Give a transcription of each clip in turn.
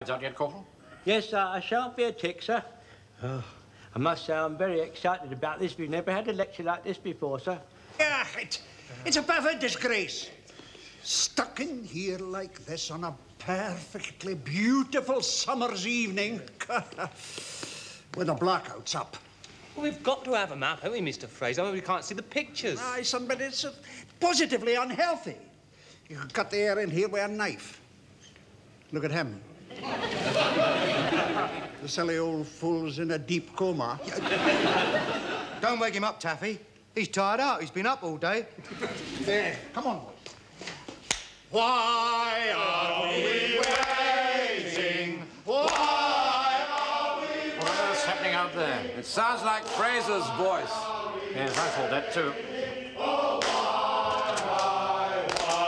Is that yet, Corporal? Yes, sir, I shan't be a tick, sir. Oh, I must say I'm very excited about this. We've never had a lecture like this before, sir. Yeah, it's a perfect disgrace. Stuck in here like this on a perfectly beautiful summer's evening with the blackouts up. Well, we've got to have a map, haven't we, Mr. Fraser? I mean, we can't see the pictures. Aye, son, but it's positively unhealthy. You can cut the air in here with a knife. Look at him. The silly old fool's in a deep coma. Don't wake him up, Taffy. He's tired out. He's been up all day. There, come on. Why are we waiting? Why are we waiting? What's happening out there? It sounds like Fraser's voice. Yes, I thought that too.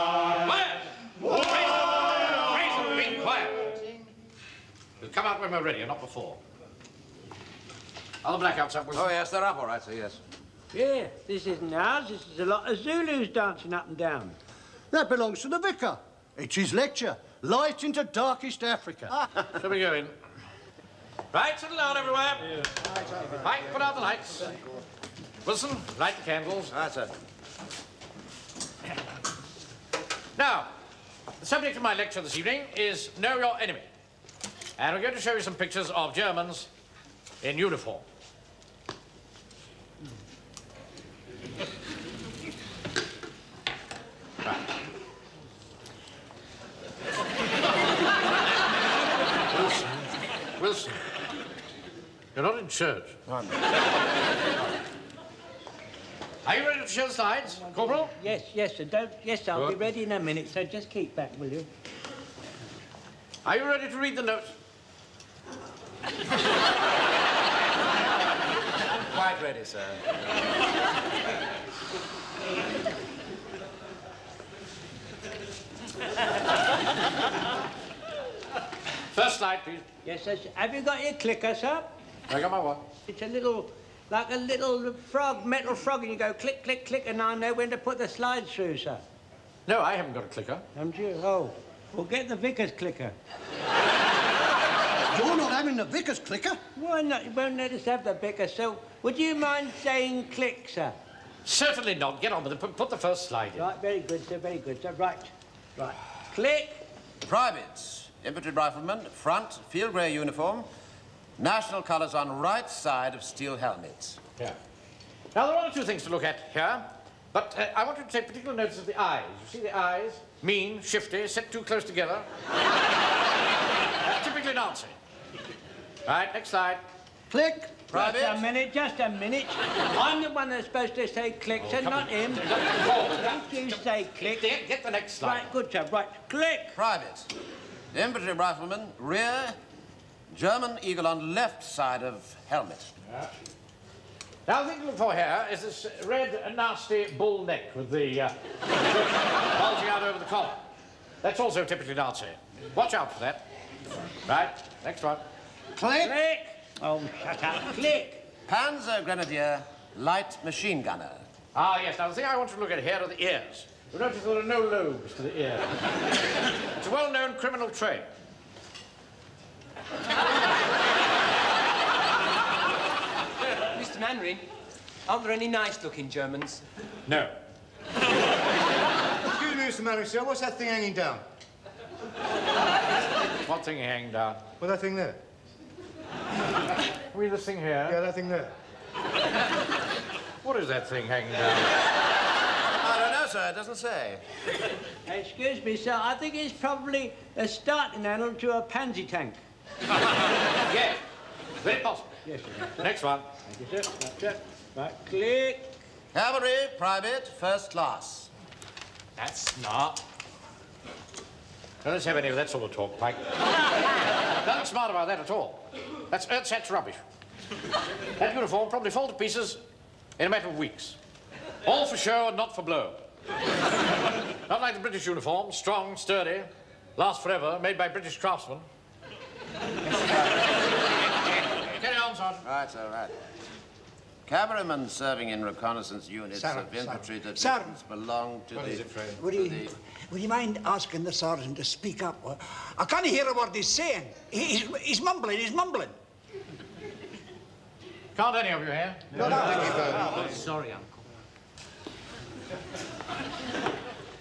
Quiet! Fraser, be quiet. We'll come out when we're ready, and not before. Are the blackouts up, Wilson? Oh, yes, they're up all right, sir, yes. Yeah, this isn't ours. This is a lot of Zulus dancing up and down. That belongs to the vicar. It's his lecture. Light into darkest Africa. Shall we go in? Right, settle down everywhere. Right, put out the lights. Wilson, light the candles. Right, sir. Now, the subject of my lecture this evening is Know Your Enemy. And we're going to show you some pictures of Germans in uniform. Right. Wilson, you're not in church. Are you ready to show the slides, Corporal? Yes, yes, sir. Yes, I'll be ready in a minute, so just keep back, will you? Are you ready to read the notes? Quite ready, sir. First slide, please. Yes, sir. Have you got your clicker, sir? I got my what? It's a little, like a little frog, metal frog, and you go click, click, click, and I know when to put the slides through, sir. No, I haven't got a clicker. Haven't you? Oh, well, get the vicar's clicker. You're not having the vicar's clicker? Why not? You won't let us have the vicar, so would you mind saying click, sir? Certainly not. Get on with it. Put the first slide in. Right, very good, sir, very good, sir. Right, right. Click. Privates, infantry riflemen, front, field grey uniform, national colours on right side of steel helmets. Yeah. Now, there are one or two things to look at here, but I want you to take particular notice of the eyes. You see the eyes? Mean, shifty, set too close together. That's typically Nazi. Right, next slide. Click. Private. Just a minute, just a minute. I'm the one that's supposed to say click, so not him. Don't you say click. Get the next slide. Right, good job, right. Click. Private, infantry rifleman, rear, German eagle on left side of helmet. Yeah. Now, the thing to look for here is this red, nasty bull neck with the bulging out over the collar. That's also typically Nazi. Watch out for that. Right, next one. Click. Click. Oh, shut up. Click. Panzer Grenadier, light machine gunner. Ah, yes. Now, the thing I want to look at here are the ears. You'll notice there are no lobes to the ear. It's a well-known criminal trait. Mr. Manring, aren't there any nice-looking Germans? No. Excuse me, Mr. Manning, sir. What's that thing hanging down? What thing hanging down? Well, that thing there. I mean, this thing here. Yeah, that thing there. What is that thing hanging down? I don't know, sir. It doesn't say. Excuse me, sir. I think it's probably a starting animal to a pansy tank. Yes. Very possible. Yes, sir. Next one. Thank you, sir. Right, sir. Right, click. Cavalry, private, first class. That's smart. Don't let's have any of that sort of talk, Mike. Nothing smart about that at all. That's earth-set rubbish. That uniform probably fall to pieces in a matter of weeks. All for show and not for blow. Not like the British uniform, strong, sturdy, last forever, made by British craftsmen. Carry on, Sergeant. Right, sir, right. Cavalrymen serving in reconnaissance units of infantry divisions belong to the... Would you mind asking the sergeant to speak up? I can't hear a word he's saying. He's mumbling, he's mumbling. Can't any of you hear? No. Sorry, Uncle.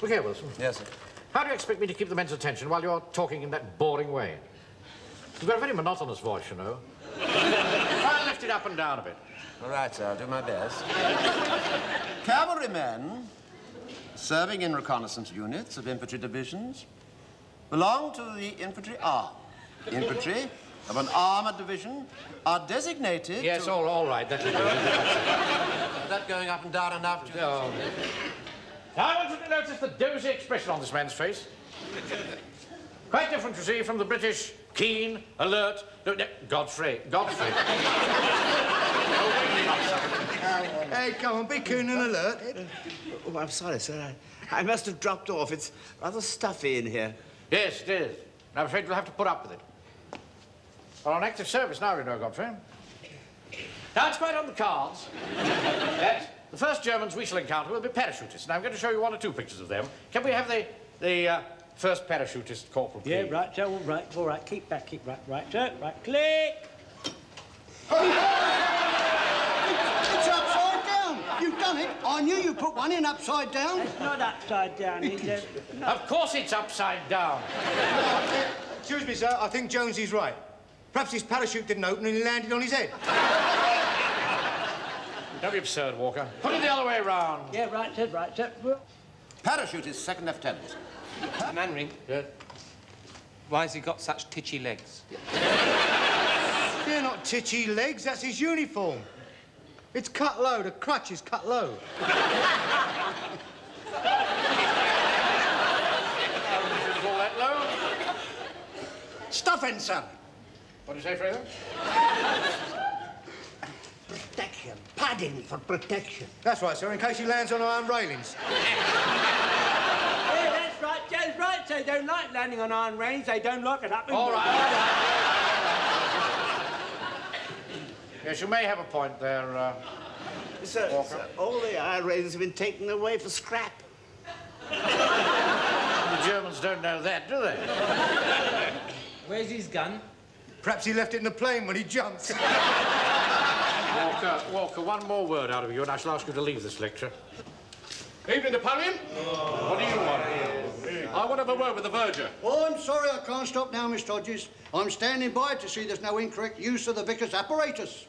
Look here, Wilson. Yes, sir. How do you expect me to keep the men's attention while you're talking in that boring way? You've got a very monotonous voice, you know. Try and lift it up and down a bit. All right, sir, I'll do my best. Cavalrymen serving in reconnaissance units of infantry divisions belong to the infantry arm. Infantry of an armoured division are designated Yes, all right. That's it. Is that going up and down enough? No. I want you to notice the dozy expression on this man's face. Quite different, you see, from the British keen, alert... No, Godfrey. Hey, come on, be keen and alert. Oh, I'm sorry, sir. I must have dropped off. It's rather stuffy in here. Yes, it is. I'm afraid you'll have to put up with it. We're on active service now, you know, Godfrey. Now, it's quite on the cards that the first Germans we shall encounter will be parachutists. And I'm going to show you one or two pictures of them. Can we have the first parachutist, Corporal Key? Yeah, right, sir, all right. Keep back, right, sir. Right, click. It's upside down. You've done it. I knew you put one in upside down. It's not upside down, is it? No. Of course it's upside down. Excuse me, sir. I think Jonesy's right. Perhaps his parachute didn't open and he landed on his head. Don't be absurd, Walker. Put it the other way round. Yeah, right, sir. Parachutist, second lieutenant. Mr. Mannering. Yes? Why has he got such titchy legs? They're not titchy legs. That's his uniform. It's cut low. The crutch is cut low. All that low? Stuffing, sir. What do you say, Fraser? Protection. Padding for protection. That's right, sir, in case he lands on iron railings. Yeah, that's right, Joe's right. They don't like landing on iron railings. They don't lock it up. All right. Yes, you may have a point there, Sir, Walker. sir, all the iron railings have been taken away for scrap. The Germans don't know that, do they? Where's his gun? Perhaps he left it in the plane when he jumped. Walker, one more word out of you and I shall ask you to leave this lecture. Evening, Napoleon. What do you want? I want to have a word with the verger. Oh, I'm sorry, I can't stop now, Miss Hodges. I'm standing by to see there's no incorrect use of the vicar's apparatus.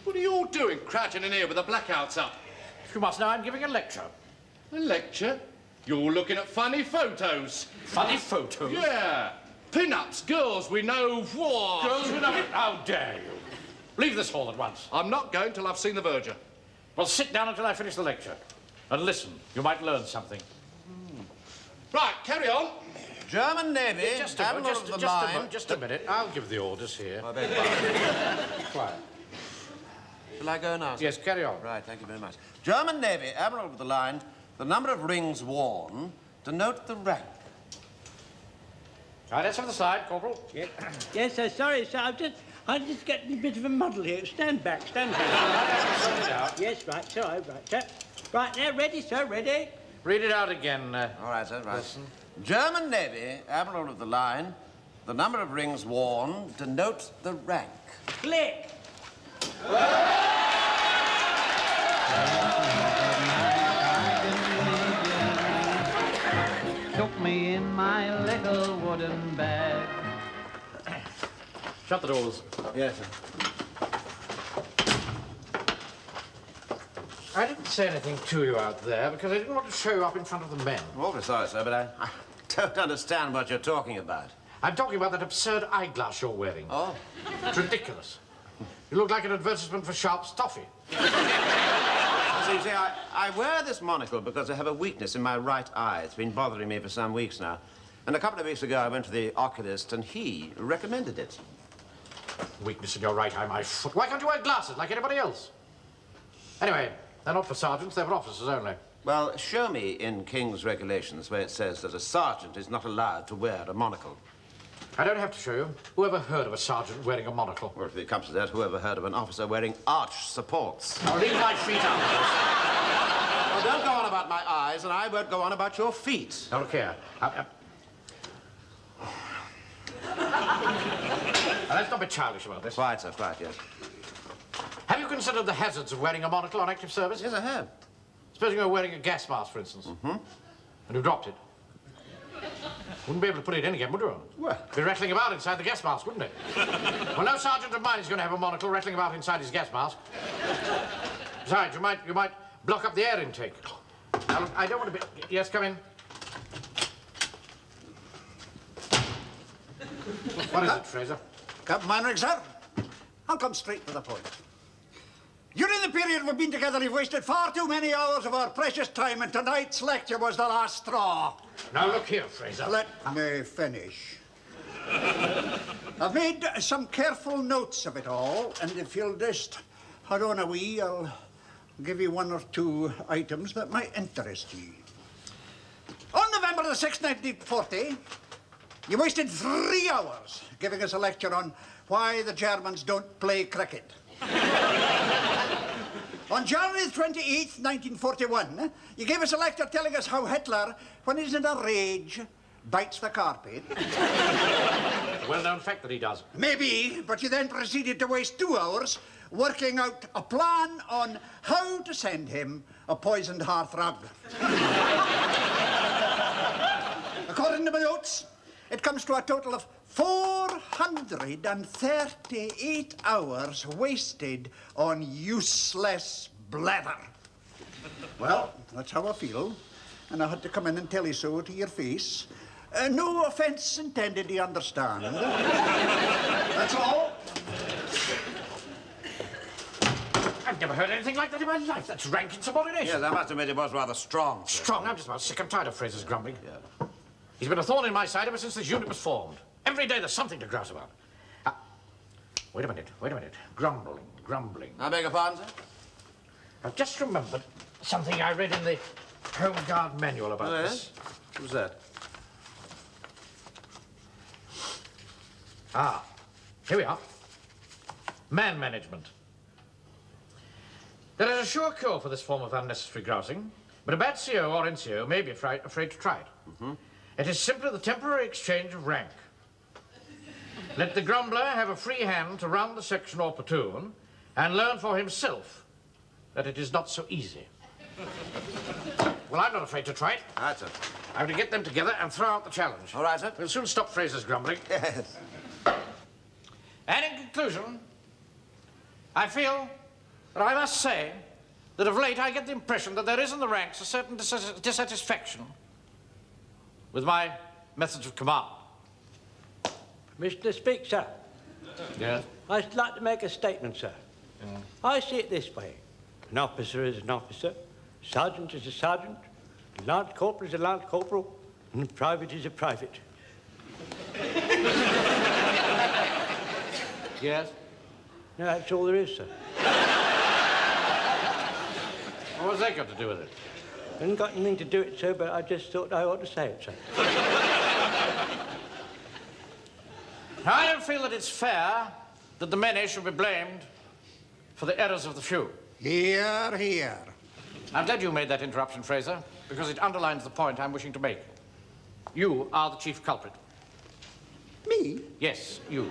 What are you all doing, crouching in here with the blackouts up? You must know I'm giving a lecture. A lecture? You're looking at funny photos. Funny photos? Yeah. Pin-ups, girls we know. Whoa. Girls, we know it. How dare you? Leave this hall at once. I'm not going till I've seen the verger. Well, sit down until I finish the lecture. And listen, you might learn something. Right, carry on. German Navy, Just a minute. I'll give the orders here. I beg your pardon. Quiet. Shall I go now, sir? Yes, carry on. Right, thank you very much. German Navy, Admiral of the line, the number of rings worn denote the rank. Right, let's have the slide, Corporal. Yeah. Yes, sir, sorry, sir. I'm just getting a bit of a muddle here. Stand back. Yes, right, sir, right, sir. Right, now, ready, sir, ready? Read it out again. All right, sir, right. Listen. German Navy, Admiral of the line, the number of rings worn denote the rank. Click. Took me in my little wooden bag. Shut the doors. Yes, sir. I didn't say anything to you out there because I didn't want to show you up in front of the men. I'm awfully sorry, sir, but I don't understand what you're talking about. I'm talking about that absurd eyeglass you're wearing. Oh? It's ridiculous. You look like an advertisement for Sharp's toffee. So you see, I wear this monocle because I have a weakness in my right eye. It's been bothering me for some weeks now. And a couple of weeks ago, I went to the oculist and he recommended it. Weakness in your right eye, my foot. Why can't you wear glasses like anybody else? Anyway, they're not for sergeants, they're for officers only. Well, show me in King's regulations where it says that a sergeant is not allowed to wear a monocle. I don't have to show you. Who ever heard of a sergeant wearing a monocle? Well, if it comes to that, whoever heard of an officer wearing arch supports? Now, leave my feet out. Well, don't go on about my eyes, and I won't go on about your feet. Now, look here. Now, let's not be childish about this. Quite, sir, quite, yes. Have you considered the hazards of wearing a monocle on active service? Yes, I have. Supposing you were wearing a gas mask, for instance. Mm-hmm. And you dropped it. Wouldn't be able to put it in again, would you? Well. Be rattling about inside the gas mask, wouldn't it? Well, no sergeant of mine is going to have a monocle rattling about inside his gas mask. Besides, you might block up the air intake. Now, look, I don't want to be... Yes, come in. What is it, Fraser? Captain Mannering, sir. I'll come straight to the point. During the period we've been together, you've wasted far too many hours of our precious time, and tonight's lecture was the last straw. Now, look here, Fraser. Let me finish. I've made some careful notes of it all, and if you'll just hold on a wee, I'll give you one or two items that might interest you. On November the 6th, 1940, you wasted 3 hours giving us a lecture on why the Germans don't play cricket. On January 28th, 1941, you gave us a lecture telling us how Hitler, when he's in a rage, bites the carpet. It's a well-known fact that he does. Maybe, but you then proceeded to waste 2 hours working out a plan on how to send him a poisoned hearthrug. According to my notes, it comes to a total of 438 hours wasted on useless blather. Well, that's how I feel, and I had to come in and tell you so to your face. No offence intended, you understand. That's all. I've never heard anything like that in my life. That's rank insubordination. Yes, I must admit it was rather strong, sir. Strong? I'm just about sick and tired of Fraser's grumbling. Yeah. He's been a thorn in my side ever since this unit was formed. Every day there's something to grouse about. Wait a minute. Grumbling. I beg your pardon, sir? I've just remembered something I read in the Home Guard manual about this. What was that? Here we are. Man management. There is a sure cure for this form of unnecessary grousing, but a bad CO or NCO may be afraid to try it. Mm-hmm. It is simply the temporary exchange of rank. Let the grumbler have a free hand to run the section or platoon and learn for himself that it is not so easy. Well, I'm not afraid to try it. All right, sir. I'm going to get them together and throw out the challenge. All right, sir. We'll soon stop Fraser's grumbling. Yes. And in conclusion, I feel that I must say that of late I get the impression that there is in the ranks a certain dissatisfaction with my methods of command. Mr. Speaker, Yes? I'd like to make a statement, sir. Yeah. I see it this way. An officer is an officer, a sergeant is a sergeant, a lance corporal is a lance corporal, and a private is a private. Yes? No, that's all there is, sir. Well, what's that got to do with it? I haven't got anything to do with it, sir, but I just thought I ought to say it, sir. I don't feel that it's fair that the many should be blamed for the errors of the few. Hear, hear. I'm glad you made that interruption, Fraser, because it underlines the point I'm wishing to make. You are the chief culprit. Me? Yes, you.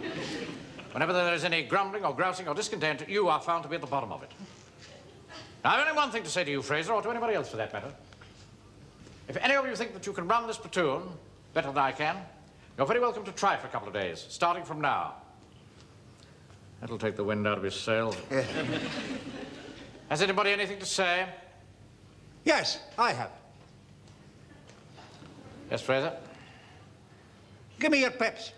Whenever there is any grumbling or grousing or discontent, you are found to be at the bottom of it. Now, I've only one thing to say to you, Fraser, or to anybody else for that matter. If any of you think that you can run this platoon better than I can, you're very welcome to try for a couple of days, starting from now. That'll take the wind out of his sails. Has anybody anything to say? Yes, I have. Yes, Fraser? Give me your peps.